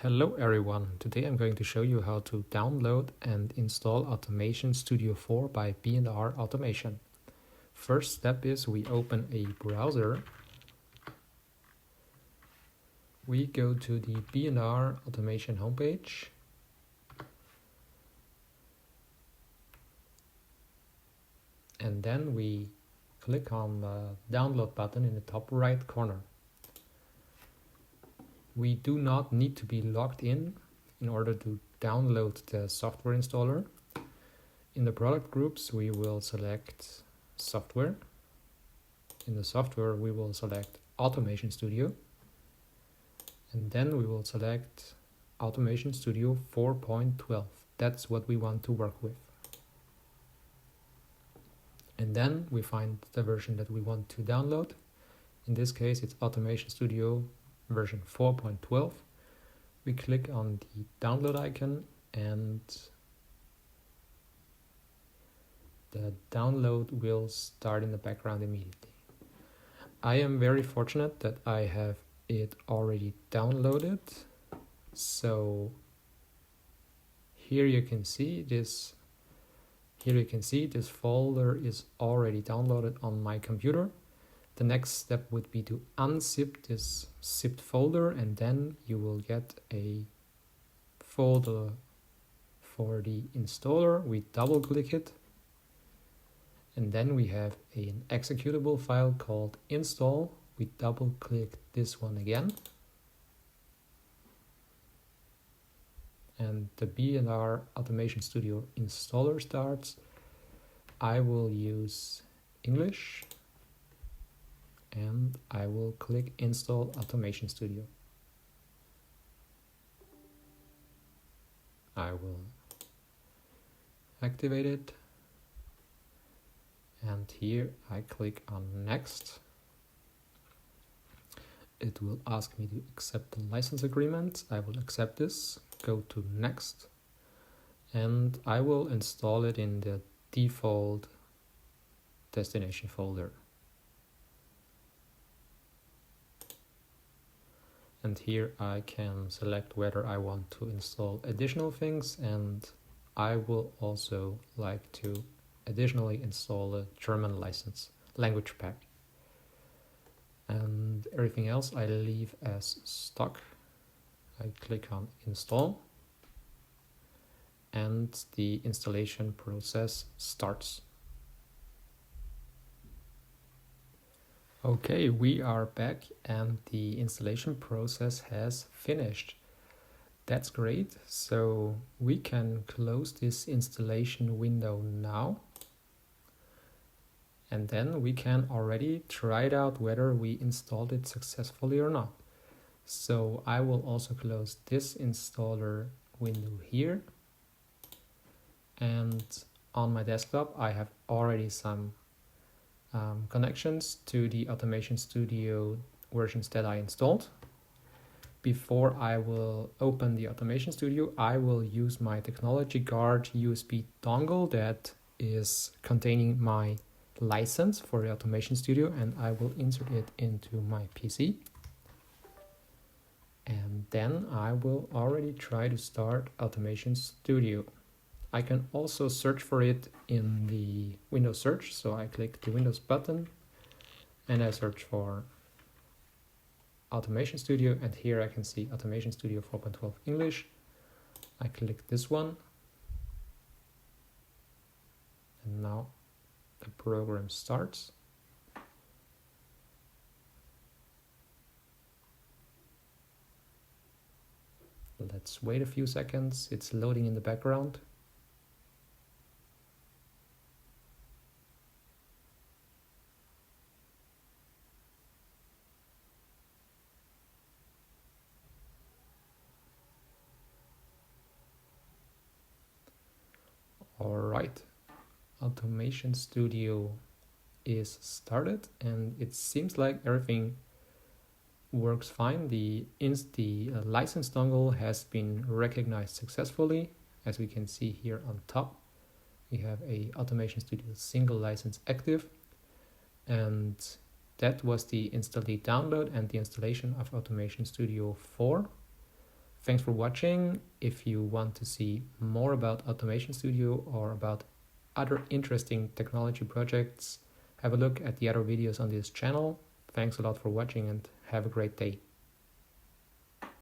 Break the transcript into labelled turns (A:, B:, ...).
A: Hello everyone, today I'm going to show you how to download and install Automation Studio 4 by B&R Automation. First step is we open a browser. We go to the B&R Automation homepage. And then we click on the download button in the top right corner. We do not need to be logged in order to download the software installer. In the product groups, we will select software. In the software, we will select Automation Studio. And then we will select Automation Studio 4.12. That's what we want to work with. And then we find the version that we want to download. In this case, it's Automation Studio version 4.12. We click on the download icon and the download will start in the background immediately. I am very fortunate that I have it already downloaded. So here you can see this folder is already downloaded on my computer. The next step would be to unzip this zipped folder, and then you will get a folder for the installer. We double click it, and then we have an executable file called install. We double click this one again, and the B&R Automation Studio installer starts. I will use English. And I will click Install Automation Studio. I will activate it. And here I click on Next. It will ask me to accept the license agreement. I will accept this, go to Next. And I will install it in the default destination folder. And here I can select whether I want to install additional things, and I will also like to additionally install a German language pack. And everything else I leave as stock. I click on install and the installation process starts. Okay, we are back and the installation process has finished. That's great. So we can close this installation window now. And then we can already try it out whether we installed it successfully or not. So I will also close this installer window here. And on my desktop, I have already some connections to the Automation Studio versions that I installed. Before I will open the Automation Studio, I will use my Technology Guard USB dongle that is containing my license for the Automation Studio, and I will insert it into my PC. And then I will already try to start Automation Studio. I can also search for it in the Windows search. So I click the Windows button and I search for Automation Studio, and here I can see Automation Studio 4.12 English. I click this one, and now the program starts. Let's wait a few seconds. It's loading in the background. Alright, Automation Studio is started and it seems like everything works fine. The license dongle has been recognized successfully. As we can see here on top, we have a Automation Studio single license active, and that was the installed download and the installation of Automation Studio 4. Thanks for watching. If you want to see more about Automation Studio or about other interesting technology projects, have a look at the other videos on this channel. Thanks a lot for watching and have a great day.